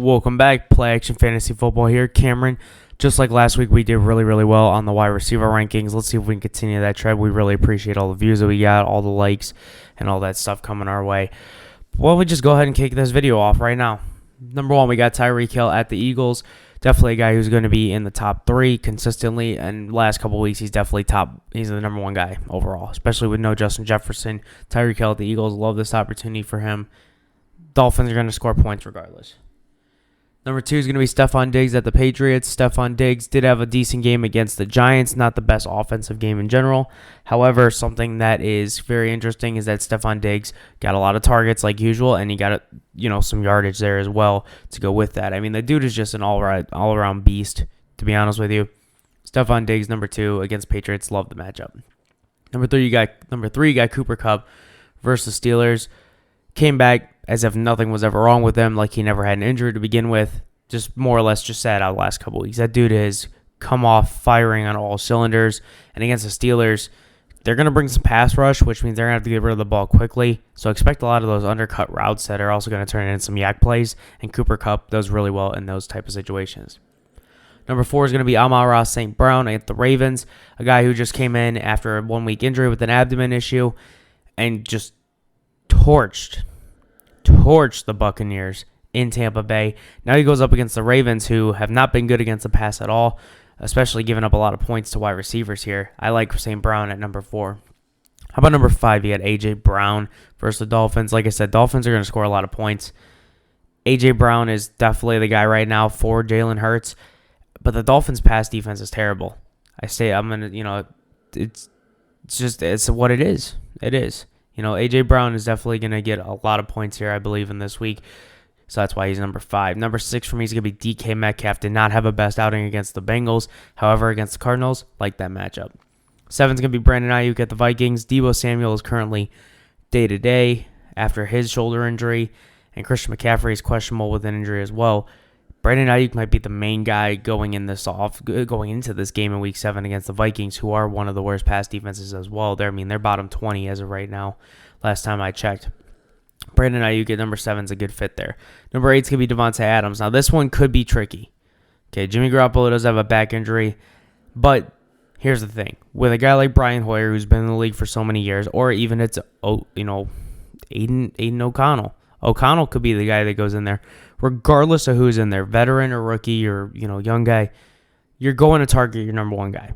Welcome back. Play Action Fantasy Football here. Cameron, just like last week, we did really well on the wide receiver rankings. Let's see if we can continue that trend. We really appreciate all the views that we got, all the likes, and all that stuff coming our way. Well, we just go ahead and kick this video off right now. Number one, we got Tyreek Hill at the Eagles. Definitely a guy who's going to be in the top three consistently. And last couple weeks, he's definitely he's the number one guy overall, especially with no Justin Jefferson. Tyreek Hill at the Eagles, love this opportunity for him. Dolphins are going to score points regardless. Number two is going to be Stephon Diggs at the Patriots. Stephon Diggs did have a decent game against the Giants. Not the best offensive game in general. However, something that is very interesting is that Stephon Diggs got a lot of targets like usual, and he got some yardage there as well to go with that. I mean, the dude is just an all-around beast, to be honest with you. Stephon Diggs, number two, against Patriots. Love the matchup. Number three, you got Cooper Kupp versus Steelers. Came back as if nothing was ever wrong with him, like he never had an injury to begin with. Just more or less just sat out the last couple weeks. That dude has come off firing on all cylinders. And against the Steelers, they're going to bring some pass rush, which means they're going to have to get rid of the ball quickly. So expect a lot of those undercut routes that are also going to turn into some yak plays. And Cooper Kupp does really well in those type of situations. Number four is going to be Amon-Ra St. Brown at the Ravens, a guy who just came in after a 1 week injury with an abdomen issue and just torched the Buccaneers in Tampa Bay. Now he goes up against the Ravens, who have not been good against the pass at all, especially giving up a lot of points to wide receivers here. I like St. Brown at number four. How about number five? You had A.J. Brown versus the Dolphins. Like I said, Dolphins are going to score a lot of points. A.J. Brown is definitely the guy right now for Jalen Hurts, but the Dolphins' pass defense is terrible. It's what it is. It is. A.J. Brown is definitely going to get a lot of points here, I believe, in this week. So that's why he's number five. Number six for me is going to be DK Metcalf. Did not have a best outing against the Bengals. However, against the Cardinals, like that matchup. Seven's going to be Brandon Ayuk at the Vikings. Deebo Samuel is currently day-to-day after his shoulder injury. And Christian McCaffrey is questionable with an injury as well. Brandon Ayuk might be the main guy going into this game in Week 7 against the Vikings, who are one of the worst pass defenses as well. They're bottom 20 as of right now, last time I checked. Brandon Ayuk at number 7 is a good fit there. Number 8 is going to be Devontae Adams. Now, this one could be tricky. Okay, Jimmy Garoppolo does have a back injury, but here's the thing. With a guy like Brian Hoyer, who's been in the league for so many years, or even it's, Aiden O'Connell. O'Connell could be the guy that goes in there. Regardless of who's in there, veteran or rookie or, young guy, you're going to target your number one guy.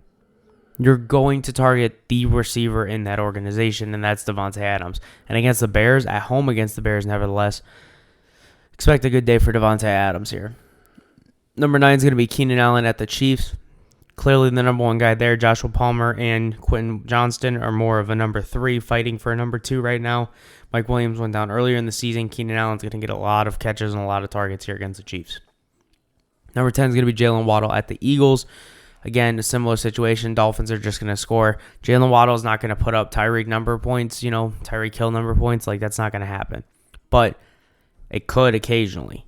You're going to target the receiver in that organization, and that's Devontae Adams. And against the Bears, at home against the Bears, nevertheless, expect a good day for Devontae Adams here. Number 9 is going to be Keenan Allen at the Chiefs. Clearly the number one guy there. Joshua Palmer and Quentin Johnston are more of a number 3, fighting for a number 2 right now. Mike Williams went down earlier in the season. Keenan Allen's going to get a lot of catches and a lot of targets here against the Chiefs. Number 10 is going to be Jalen Waddle at the Eagles. Again, a similar situation. Dolphins are just going to score. Jalen Waddle is not going to put up Tyreek Hill number points. That's not going to happen. But it could occasionally.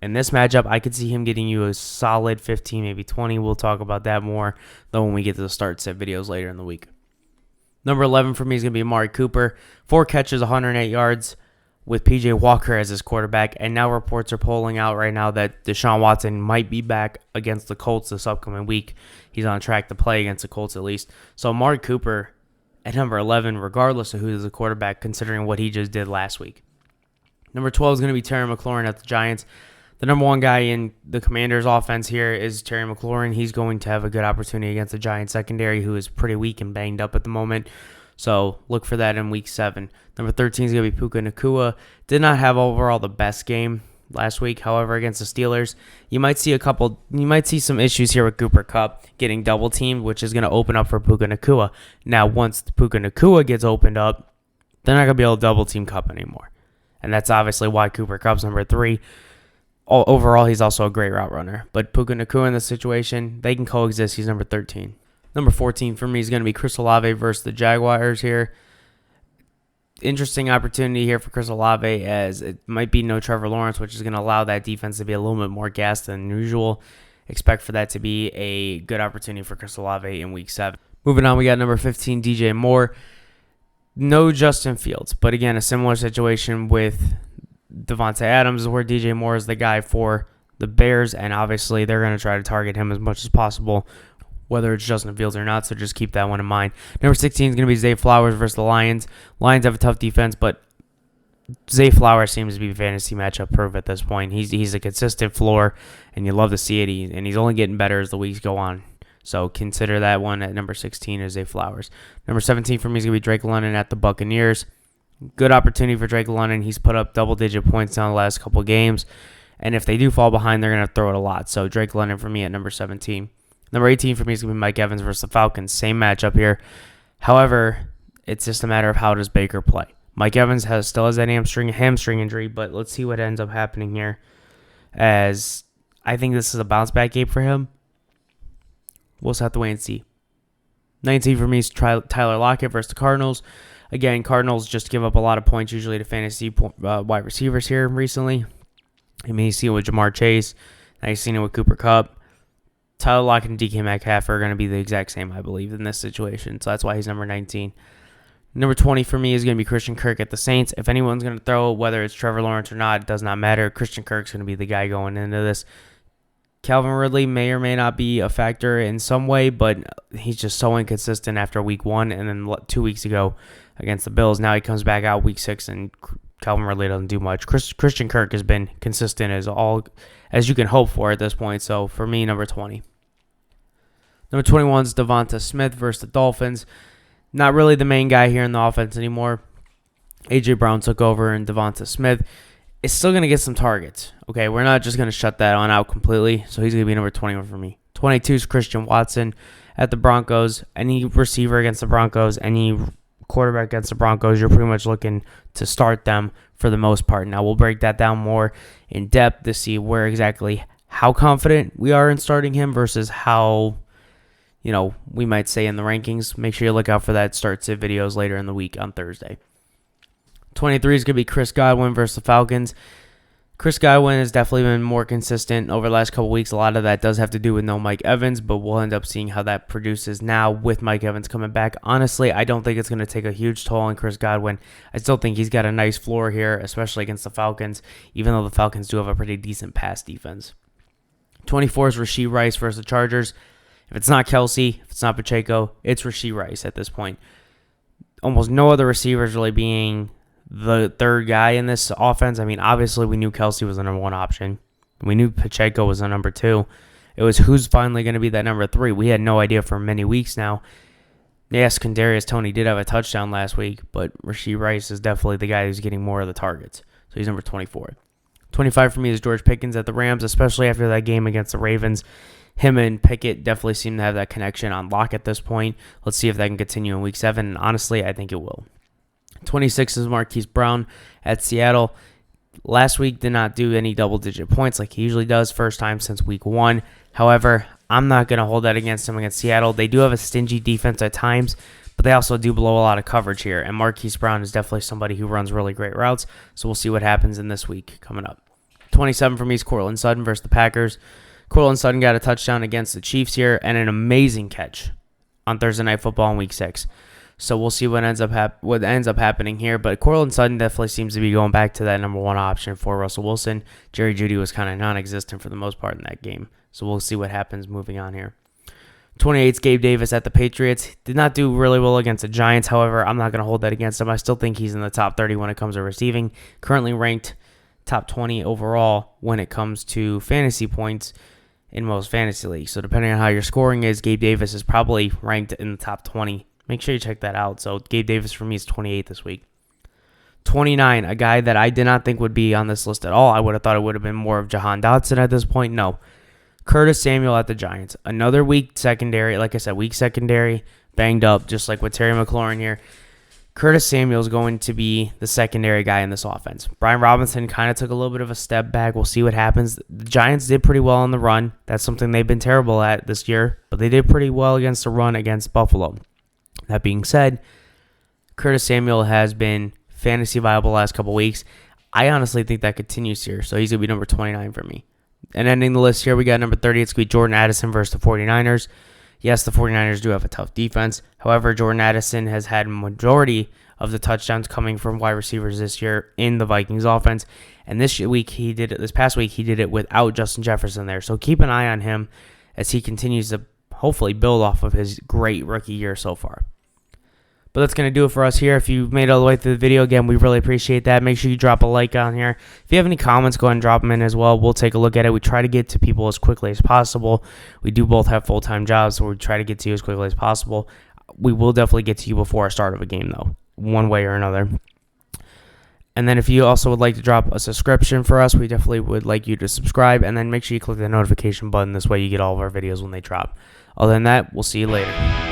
In this matchup, I could see him getting you a solid 15, maybe 20. We'll talk about that more, though, when we get to the start set videos later in the week. Number 11 for me is going to be Amari Cooper. 4 catches, 108 yards with P.J. Walker as his quarterback. And now reports are polling out right now that Deshaun Watson might be back against the Colts this upcoming week. He's on track to play against the Colts at least. So Amari Cooper at number 11, regardless of who's the quarterback, considering what he just did last week. Number 12 is going to be Terry McLaurin at the Giants. The number one guy in the Commanders' offense here is Terry McLaurin. He's going to have a good opportunity against the Giants secondary, who is pretty weak and banged up at the moment. So look for that in Week 7. Number 13 is going to be Puka Nacua. Did not have overall the best game last week. However, against the Steelers, you might see some issues here with Cooper Kupp getting double teamed, which is going to open up for Puka Nacua. Now, once Puka Nacua gets opened up, they're not going to be able to double team Kupp anymore. And that's obviously why Cooper Kupp's number 3. Overall, he's also a great route runner. But Puka Nacua in this situation, they can coexist. He's number 13. Number 14 for me is going to be Chris Olave versus the Jaguars here. Interesting opportunity here for Chris Olave, as it might be no Trevor Lawrence, which is going to allow that defense to be a little bit more gassed than usual. Expect for that to be a good opportunity for Chris Olave in Week 7. Moving on, we got number 15, DJ Moore. No Justin Fields, but again, a similar situation with Devontae Adams, where DJ Moore is the guy for the Bears, and obviously they're going to try to target him as much as possible, whether it's Justin Fields or not, so just keep that one in mind. Number 16 is going to be Zay Flowers versus the Lions. Lions have a tough defense, but Zay Flowers seems to be fantasy matchup proof at this point. He's a consistent floor, and you love to see it, and he's only getting better as the weeks go on. So consider that one at number 16 as Zay Flowers. Number 17 for me is going to be Drake London at the Buccaneers. Good opportunity for Drake London. He's put up double-digit points now the last couple games. And if they do fall behind, they're going to throw it a lot. So Drake London for me at number 17. Number 18 for me is going to be Mike Evans versus the Falcons. Same matchup here. However, it's just a matter of how does Baker play. Mike Evans still has that hamstring injury, but let's see what ends up happening here, as I think this is a bounce-back game for him. We'll just have to wait and see. 19 for me is Tyler Lockett versus the Cardinals. Again, Cardinals just give up a lot of points usually to fantasy wide receivers here recently. I mean, you've seen it with Jamar Chase. Now you've seen it with Cooper Kupp. Tyler Lockett and DK Metcalf are going to be the exact same, I believe, in this situation. So that's why he's number 19. Number 20 for me is going to be Christian Kirk at the Saints. If anyone's going to throw, whether it's Trevor Lawrence or not, it does not matter. Christian Kirk's going to be the guy going into this. Calvin Ridley may or may not be a factor in some way, but he's just so inconsistent after week 1 and then 2 weeks ago against the Bills. Now he comes back out week 6 and Calvin Ridley doesn't do much. Christian Kirk has been consistent as you can hope for at this point. So for me, number 20. Number 21 is Devonta Smith versus the Dolphins. Not really the main guy here in the offense anymore. A.J. Brown took over, and Devonta Smith is still going to get some targets. Okay, we're not just going to shut that on out completely. So he's going to be number 21 for me. 22 is Christian Watson at the Broncos. Any receiver against the Broncos, any quarterback against the Broncos, you're pretty much looking to start them for the most part. Now, we'll break that down more in depth to see how confident we are in starting him versus how, we might say in the rankings. Make sure you look out for that start-sit videos later in the week on Thursday. 23 is going to be Chris Godwin versus the Falcons. Chris Godwin has definitely been more consistent over the last couple weeks. A lot of that does have to do with no Mike Evans, but we'll end up seeing how that produces now with Mike Evans coming back. Honestly, I don't think it's going to take a huge toll on Chris Godwin. I still think he's got a nice floor here, especially against the Falcons, even though the Falcons do have a pretty decent pass defense. 24 is Rashee Rice versus the Chargers. If it's not Kelsey, if it's not Pacheco, it's Rashee Rice at this point. Almost no other receivers really being the third guy in this offense. I mean, obviously we knew Kelsey was the number 1 option. We knew Pacheco was the number 2. It was who's finally going to be that number 3. We had no idea for many weeks now. Yes, Kadarius Toney did have a touchdown last week, but Rashee Rice is definitely the guy who's getting more of the targets. So he's number 24. 25 for me is George Pickens at the Rams, especially after that game against the Ravens. Him and Pickett definitely seem to have that connection on lock at this point. Let's see if that can continue in week 7. And honestly, I think it will. 26 is Marquise Brown at Seattle. Last week did not do any double-digit points like he usually does, first time since week 1. However, I'm not going to hold that against him against Seattle. They do have a stingy defense at times, but they also do blow a lot of coverage here. And Marquise Brown is definitely somebody who runs really great routes, so we'll see what happens in this week coming up. 27 for me is Courtland Sutton versus the Packers. Courtland Sutton got a touchdown against the Chiefs here and an amazing catch on Thursday Night Football in week 6. So we'll see what ends up happening here. But Courtland Sutton definitely seems to be going back to that number 1 option for Russell Wilson. Jerry Jeudy was kind of non-existent for the most part in that game. So we'll see what happens moving on here. 28 is Gabe Davis at the Patriots. Did not do really well against the Giants. However, I'm not going to hold that against him. I still think he's in the top 30 when it comes to receiving. Currently ranked top 20 overall when it comes to fantasy points in most fantasy leagues. So depending on how your scoring is, Gabe Davis is probably ranked in the top 20. Make sure you check that out. So Gabe Davis for me is 28 this week. 29, a guy that I did not think would be on this list at all. I would have thought it would have been more of Jahan Dotson at this point. No. Curtis Samuel at the Giants. Another weak secondary. Like I said, weak secondary, banged up, just like with Terry McLaurin here. Curtis Samuel is going to be the secondary guy in this offense. Brian Robinson kind of took a little bit of a step back. We'll see what happens. The Giants did pretty well on the run. That's something they've been terrible at this year, but they did pretty well against the run against Buffalo. That being said, Curtis Samuel has been fantasy viable the last couple weeks. I honestly think that continues here, so he's going to be number 29 for me. And ending the list here, we got number 30. It's going to be Jordan Addison versus the 49ers. Yes, the 49ers do have a tough defense. However, Jordan Addison has had majority of the touchdowns coming from wide receivers this year in the Vikings offense. And this past week he did it without Justin Jefferson there. So keep an eye on him as he continues to hopefully build off of his great rookie year so far. But that's going to do it for us here. If you've made it all the way through the video, again, we really appreciate that. Make sure you drop a like on here. If you have any comments, go ahead and drop them in as well. We'll take a look at it. We try to get to people as quickly as possible. We do both have full-time jobs, so we try to get to you as quickly as possible. We will definitely get to you before the start of a game, though, one way or another. And then if you also would like to drop a subscription for us, we definitely would like you to subscribe. And then make sure you click the notification button. This way you get all of our videos when they drop. Other than that, we'll see you later.